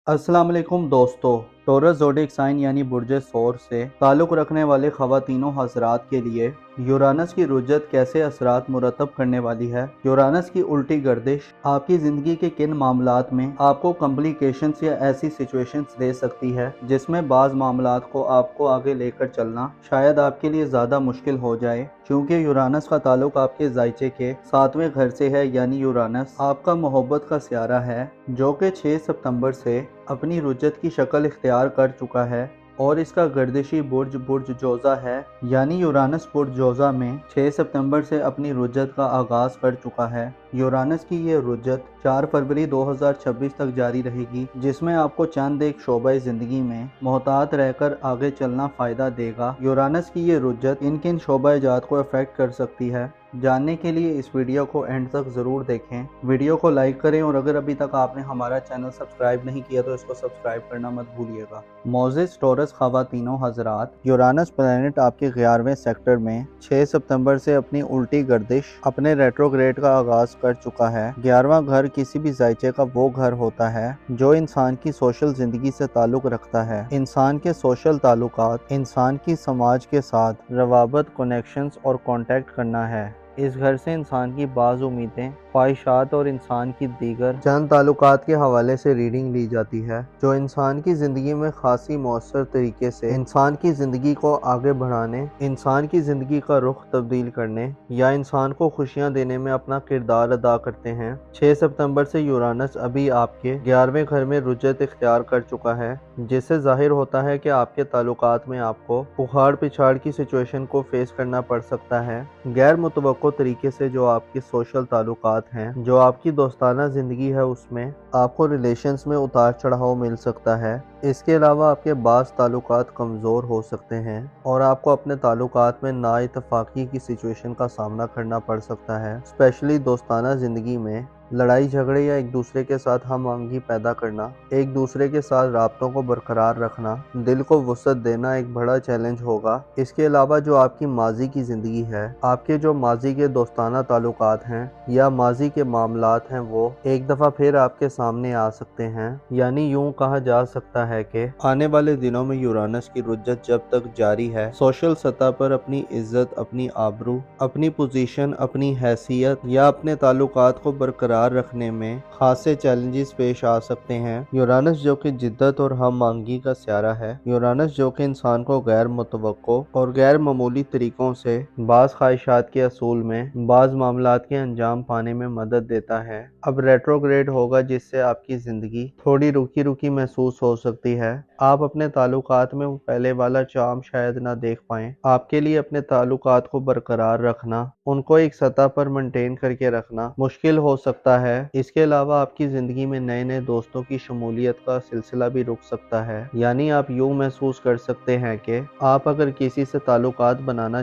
अस्सलाम वालेकुम दोस्तों। टॉरस ज़ोडिएक साइन यानी बुर्ज सौर से ताल्लुक़ रखने वाले ख़वातीनों हज़रात के लिए यूरानस की रुजत कैसे असरात मुरतब करने वाली है। यूरानस की उल्टी गर्दिश आपकी ज़िंदगी के किन मामलात में आपको कॉम्प्लिकेशंस या ऐसी सिचुएशंस दे सकती है जिसमें बाज़ मामलात को आपको आगे लेकर चलना शायद आपके लिए ज़्यादा मुश्किल हो जाए, क्योंकि यूरानस का ताल्लुक आपके ज़ायचे के 7वें घर से है। यानी यूरानस आपका मोहब्बत का सियारा है जो कि 6 सितंबर से अपनी रुजत की शक्ल इख्तियार कर चुका है और इसका गर्दिशी बुर्ज बुर्ज जोज़ा है। यानी यूरानस बुर्ज जोज़ा में 6 सितंबर से अपनी रुजत का आगाज़ कर चुका है। यूरानस की ये रुजत 4 फरवरी 2026 तक जारी रहेगी, जिसमें आपको चंद एक शोबे ज़िंदगी में मोहतात रहकर आगे चलना फ़ायदा देगा। यूरानस की ये रुजत किन किन शोबा जात को अफेक्ट कर सकती है, जानने के लिए इस वीडियो को एंड तक ज़रूर देखें। वीडियो को लाइक करें और अगर अभी तक आपने हमारा चैनल सब्सक्राइब नहीं किया तो इसको सब्सक्राइब करना मत भूलिएगा। मोज़िज़ टॉरस ख़वातीनों हज़रात, यूरानस प्लैनेट आपके 11वें सेक्टर में 6 सितंबर से अपनी उल्टी गर्दिश अपने रेट्रोग्रेड का आगाज़ कर चुका है। 11वां घर किसी भी ज़ायचे का वो घर होता है जो इंसान की सोशल ज़िंदगी से ताल्लुक़ रखता है। इंसान के सोशल ताल्लुकात, इंसान की समाज के साथ रवाबत, कनेक्शंस और कॉन्टैक्ट करना है। इस घर से इंसान की बाज़ उम्मीदें, ख्वाहिशात और इंसान की दीगर चंद ताल्लुकात के हवाले से रीडिंग ली जाती है जो इंसान की ज़िंदगी में खासी मौसर तरीके से इंसान की ज़िंदगी को आगे बढ़ाने, इंसान की ज़िंदगी का रुख तब्दील करने या इंसान को खुशियाँ देने में अपना किरदार अदा करते हैं। 6 सितंबर से यूरानस अभी आपके 11वें घर में रुजत इख्तियार कर चुका है, जिससे जाहिर होता है कि आपके ताल्लुकात में आपको उखाड़ पिछाड़ की सिचुएशन को फेस करना पड़ सकता है। गैर मुतवक्को तरीके से जो आपके सोशल ताल्लुकात हैं, जो आपकी दोस्ताना ज़िंदगी है, उसमें आपको रिलेशंस में उतार चढ़ाव मिल सकता है। इसके अलावा आपके बाज़ ताल्लुकात कमज़ोर हो सकते हैं और आपको अपने ताल्लुकात में नाइतफाक़ी की सिचुएशन का सामना करना पड़ सकता है। स्पेशली दोस्ताना ज़िंदगी में लड़ाई झगड़े या एक दूसरे के साथ हम आहंगी पैदा करना, एक दूसरे के साथ राब्तों को बरकरार रखना, दिल को वुसअत देना एक बड़ा चैलेंज होगा। इसके अलावा जो आपकी माजी की ज़िंदगी है, आपके जो माजी के दोस्ताना ताल्लुकात हैं या माजी के मामलात हैं, वो एक दफ़ा फिर आपके सामने आ सकते हैं। यानी यूँ कहा जा सकता है कि आने वाले दिनों में यूरानस की रुजत जब तक जारी है, सोशल सतह पर अपनी इज्जत, अपनी आबरू, अपनी पोजीशन, अपनी हैसियत या अपने ताल्लुकात को बरकरार रखने में खासे चैलेंजेस पेश आ सकते हैं। यूरानस जो कि जिद्दत और हम मांगी का सियारा है, यूरानस जो कि इंसान को गैर मुतवक्को और गैर मामूली तरीकों से बाज़ ख्वाहिशात के असूल में, बाज़ मामलात के अंजाम पाने में मदद देता है, अब रेट्रोग्रेड होगा, जिससे आपकी ज़िंदगी थोड़ी रुकी रुकी महसूस हो सकती है। आप अपने ताल्लुकात में पहले वाला चार्म शायद ना देख पाएं। आपके लिए अपने ताल्लुकात को बरकरार रखना, उनको एक सतह पर मेंटेन करके रखना मुश्किल हो सकता है। इसके अलावा आपकी ज़िंदगी में नए नए दोस्तों की शमूलियत का सिलसिला भी रुक सकता है। यानी आप यूँ महसूस कर सकते हैं कि आप अगर किसी से ताल्लुकात बनाना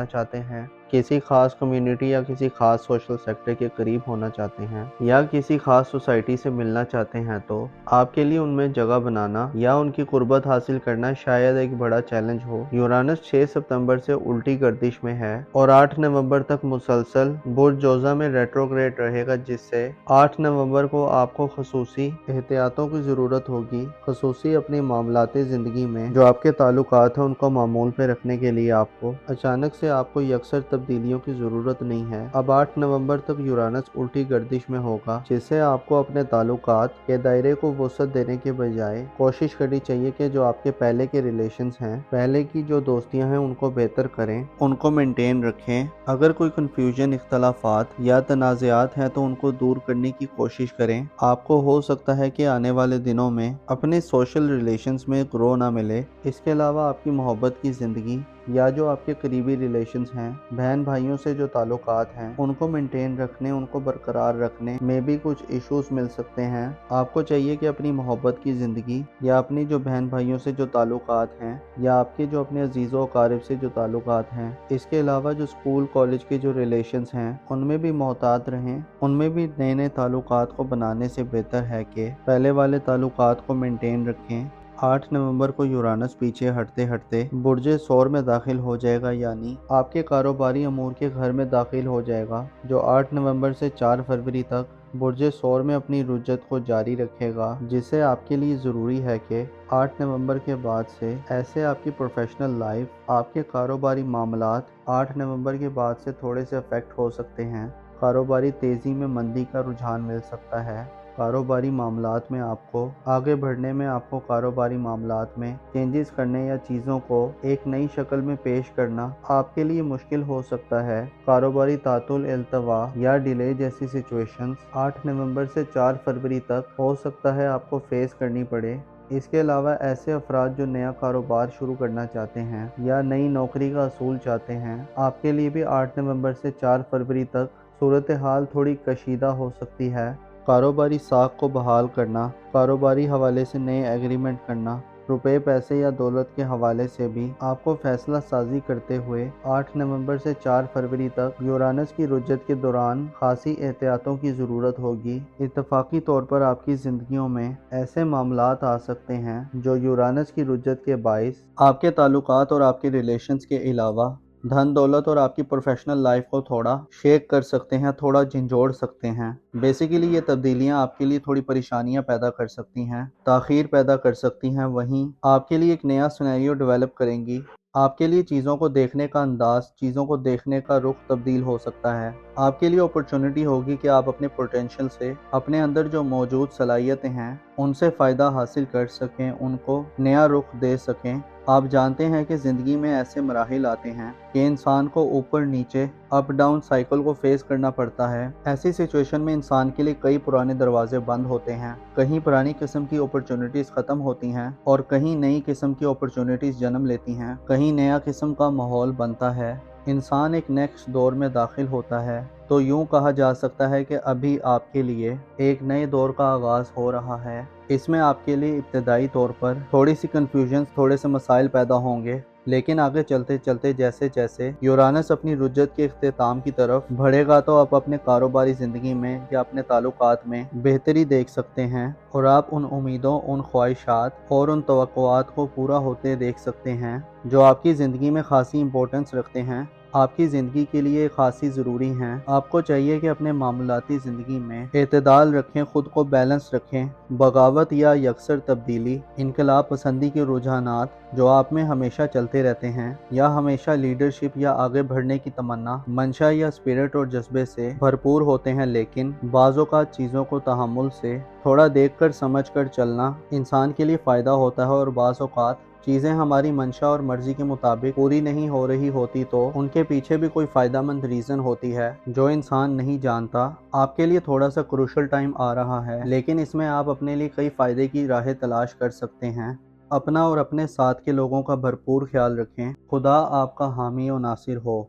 चाहते हैं, किसी खास कम्युनिटी या किसी खास सोशल सेक्टर के करीब होना चाहते हैं या किसी खास सोसाइटी से मिलना चाहते हैं, तो आपके लिए उनमें जगह बनाना या उनकी कुर्बत हासिल करना शायद एक बड़ा चैलेंज हो। यूरानस 6 सितंबर से उल्टी गर्दिश में है और 8 नवंबर तक मुसलसल बुर्ज जोज़ा में रेट्रोग्रेड रहेगा, जिससे 8 नवंबर को आपको खसूसी एहतियातों की ज़रूरत होगी। खसूसी अपनी मामलाती ज़िंदगी में जो आपके ताल्लुकात हैं उनको मामूल पे रखने के लिए आपको अचानक से आपको यकसर तब्दीलियों की ज़रूरत नहीं है। अब 8 नवंबर तक यूरानस उल्टी गर्दिश में होगा, जिससे आपको अपने ताल्लुकात के दायरे को वुसअत देने के बजाय कोशिश करनी चाहिए कि जो आपके पहले के रिलेशंस हैं, पहले की जो दोस्तियां हैं, उनको बेहतर करें, उनको मेंटेन रखें। अगर कोई कन्फ्यूजन, इख्तलाफात या तनाज़ात हैं तो उनको दूर करने की कोशिश करें। आपको हो सकता है कि आने वाले दिनों में अपने सोशल रिलेशंस में ग्रो ना मिले। इसके अलावा आपकी मोहब्बत की ज़िंदगी या जो आपके करीबी रिलेशंस हैं, बहन भाइयों से जो ताल्लुकात हैं, उनको मेंटेन रखने, उनको बरकरार रखने में भी कुछ इश्यूज मिल सकते हैं। आपको चाहिए कि अपनी मोहब्बत की ज़िंदगी या अपनी जो बहन भाइयों से जो ताल्लुकात हैं या आपके जो अपने अजीज़ों अकारिब से जो ताल्लुकात हैं, इसके अलावा जो स्कूल कॉलेज के जो रिलेशंस हैं, उनमें भी मोहतात रहें। उनमें भी नए नए ताल्लुकात को बनाने से बेहतर है कि पहले वाले ताल्लुकात को मेंटेन रखें। 8 नवंबर को यूरानस पीछे हटते हटते बुर्ज सौर में दाखिल हो जाएगा, यानी आपके कारोबारी अमूर के घर में दाखिल हो जाएगा, जो 8 नवंबर से 4 फरवरी तक برج ثور میں اپنی رجت کو جاری رکھے گا، جس سے آپ کے لیے ضروری ہے کہ 8 نومبر کے بعد سے ایسے آپ کی پروفیشنل لائف، آپ کے کاروباری معاملات 8 نومبر کے بعد سے تھوڑے سے افیکٹ ہو سکتے ہیں۔ کاروباری تیزی میں مندی کا رجحان مل سکتا ہے۔ کاروباری معاملات میں آپ کو آگے بڑھنے میں، آپ کو کاروباری معاملات میں چینجز کرنے یا چیزوں کو ایک نئی شکل میں پیش کرنا آپ کے لیے مشکل ہو سکتا ہے۔ کاروباری تعطل، التوا یا ڈیلے جیسی سچویشنز 8 نومبر سے 4 فروری تک ہو سکتا ہے آپ کو فیس کرنی پڑے۔ اس کے علاوہ ایسے افراد جو نیا کاروبار شروع کرنا چاہتے ہیں یا نئی نوکری کا حصول چاہتے ہیں، آپ کے لیے بھی 8 نومبر سے 4 فروری تک صورتحال تھوڑی کشیدہ ہو سکتی ہے۔ کاروباری ساکھ کو بحال کرنا، کاروباری حوالے سے نئے ایگریمنٹ کرنا، روپے، پیسے یا دولت کے حوالے سے بھی آپ کو فیصلہ سازی کرتے ہوئے 8 نومبر سے 4 فروری تک یورانس کی رجت کے دوران خاصی احتیاطوں کی ضرورت ہوگی۔ اتفاقی طور پر آپ کی زندگیوں میں ایسے معاملات آ سکتے ہیں جو یورانس کی رجت کے باعث آپ کے تعلقات اور آپ کے ریلیشنز کے علاوہ دھن دولت اور آپ کی پروفیشنل لائف کو تھوڑا شیک کر سکتے ہیں، تھوڑا جھنجھوڑ سکتے ہیں۔ بیسیکلی یہ تبدیلیاں آپ کے لیے تھوڑی پریشانیاں پیدا کر سکتی ہیں، تاخیر پیدا کر سکتی ہیں، وہیں آپ کے لیے ایک نیا سینیریو ڈیولپ کریں گی۔ آپ کے لیے چیزوں کو دیکھنے کا انداز، چیزوں کو دیکھنے کا رخ تبدیل ہو سکتا ہے۔ آپ کے لیے اپرچونٹی ہوگی کہ آپ اپنے پوٹینشیل سے، اپنے اندر جو موجود صلاحیتیں ہیں ان سے فائدہ حاصل کر سکیں، ان کو نیا رخ دے سکیں۔ آپ جانتے ہیں کہ زندگی میں ایسے مراحل آتے ہیں کہ انسان کو اوپر نیچے، اپ ڈاؤن سائیکل کو فیس کرنا پڑتا ہے۔ ایسی سچویشن میں انسان کے لیے کئی پرانے دروازے بند ہوتے ہیں، کہیں پرانی قسم کی اپرچونٹیز ختم ہوتی ہیں اور کہیں نئی قسم کی اپرچونٹیز جنم لیتی ہیں، کہیں نیا قسم کا ماحول بنتا ہے۔ انسان ایک نیکسٹ دور میں داخل ہوتا ہے، تو یوں کہا جا سکتا ہے کہ ابھی آپ کے لیے ایک نئے دور کا آغاز ہو رہا ہے۔ اس میں آپ کے لیے ابتدائی طور پر تھوڑی سی کنفیوژنز، تھوڑے سے مسائل پیدا ہوں گے، لیکن آگے چلتے چلتے جیسے جیسے یورانس اپنی رجت کے اختتام کی طرف بڑھے گا تو آپ اپنے کاروباری زندگی میں یا اپنے تعلقات میں بہتری دیکھ سکتے ہیں، اور آپ ان امیدوں، ان خواہشات اور ان توقعات کو پورا ہوتے دیکھ سکتے ہیں جو آپ کی زندگی میں خاصی امپورٹنس رکھتے ہیں، آپ کی زندگی کے لیے خاصی ضروری ہیں۔ آپ کو چاہیے کہ اپنے معاملاتی زندگی میں اعتدال رکھیں، خود کو بیلنس رکھیں۔ بغاوت یا یکسر تبدیلی، انقلاب پسندی کے رجحانات جو آپ میں ہمیشہ چلتے رہتے ہیں، یا ہمیشہ لیڈرشپ یا آگے بڑھنے کی تمنا، منشا یا اسپرٹ اور جذبے سے بھرپور ہوتے ہیں، لیکن بعض اوقات چیزوں کو تحمل سے تھوڑا دیکھ کر سمجھ کر چلنا انسان کے لیے فائدہ ہوتا ہے، اور بعض اوقات چیزیں ہماری منشا اور مرضی کے مطابق پوری نہیں ہو رہی ہوتی تو ان کے پیچھے بھی کوئی فائدہ مند ریزن ہوتی ہے جو انسان نہیں جانتا۔ آپ کے لیے تھوڑا سا کروشل ٹائم آ رہا ہے، لیکن اس میں آپ اپنے لیے کئی فائدے کی راہیں تلاش کر سکتے ہیں۔ اپنا اور اپنے ساتھ کے لوگوں کا بھرپور خیال رکھیں۔ خدا آپ کا حامی و ناصر ہو۔